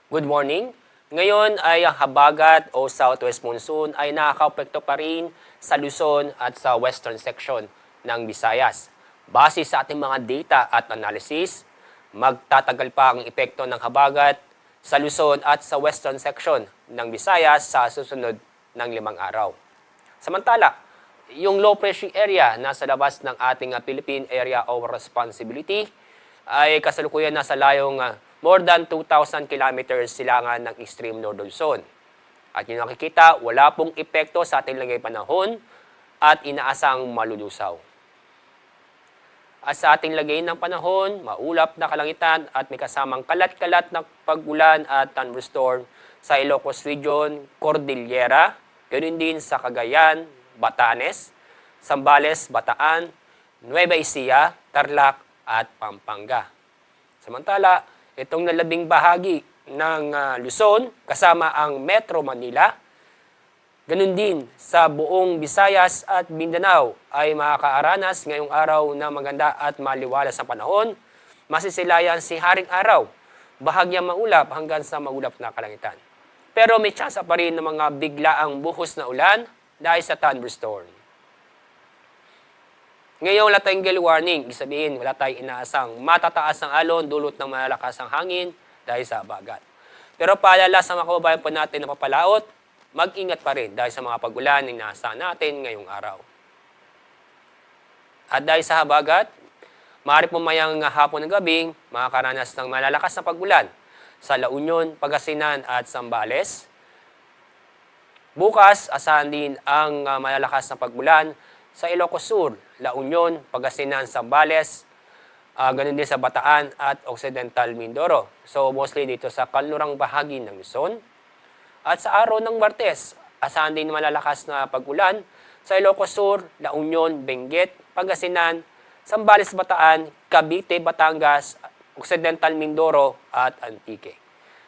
Good morning. Ngayon ay ang habagat o southwest monsoon ay nakakaapekto pa rin sa Luzon at sa western section ng Visayas. Base sa ating mga data at analysis, magtatagal pa ang epekto ng habagat sa Luzon at sa western section ng Visayas sa susunod ng 5 araw. Samantala, yung low pressure area nasa labas ng ating Philippine Area of Responsibility ay kasalukuyan nasa layong more than 2,000 kilometers silangan ng extreme northern zone. At yung nakikita, wala pong epekto sa ating lagay panahon at inaasang malulusaw. At sa ating lagay ng panahon, maulap na kalangitan at may kasamang kalat-kalat na pag-ulan at thunderstorm sa Ilocos Region, Cordillera, ganoon din sa Cagayan, Batanes, Zambales, Bataan, Nueva Ecija, Tarlac at Pampanga. Samantala, itong nalabing bahagi ng Luzon, kasama ang Metro Manila, ganun din sa buong Visayas at Mindanao ay makakaaranas ngayong araw na maganda at maliwalas na panahon. Masisilayan si Haring Araw, bahagyang maulap hanggang sa maulap na kalangitan. Pero may tsansa pa rin ng mga biglaang buhos na ulan dahil sa thunderstorm. Ngayon wala tayong gale warning, ibig sabihin wala tayong inaasang matataas ng alon dulot ng malalakas ang hangin dahil sa habagat. Pero paalala sa mga kababayan po natin na papalaot, mag-ingat pa rin dahil sa mga pag-ulan na inaasahan natin ngayong araw. At dahil sa habagat, maaari po mayang hapon ng gabing makakaranas ng malalakas na pag-ulan sa La Union, Pangasinan at Zambales. Bukas, asahan din ang malalakas na pag-ulan sa Ilocos Sur, La Union, Pangasinan, Zambales, ganun din sa Bataan at Occidental Mindoro. So mostly dito sa kanlurang bahagi ng Luzon. At sa araw ng Martes, asahan din malalakas na pag-ulan sa Ilocos Sur, La Union, Benguet, Pangasinan, Zambales, Bataan, Cavite, Batangas, Occidental Mindoro at Antique.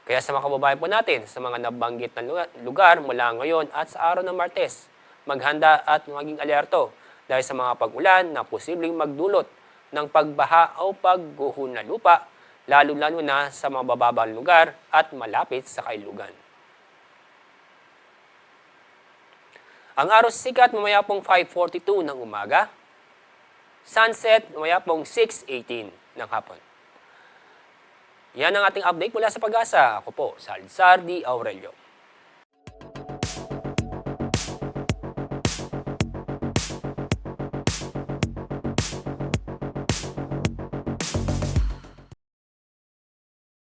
Kaya sa mga kababayan po natin, sa mga nabanggit na lugar mula ngayon at sa araw ng Martes, maghanda at maging alerto dahil sa mga pag-ulan na posibleng magdulot ng pagbaha o pagguho ng lupa, lalo-lalo na sa mga bababang lugar at malapit sa kailugan. Ang araw sikat mamaya pong 5:42 ng umaga, sunset mamaya pong 6:18 ng hapon. Yan ang ating update mula sa Pag-asa. Ako po, Salazar D. Aurelio.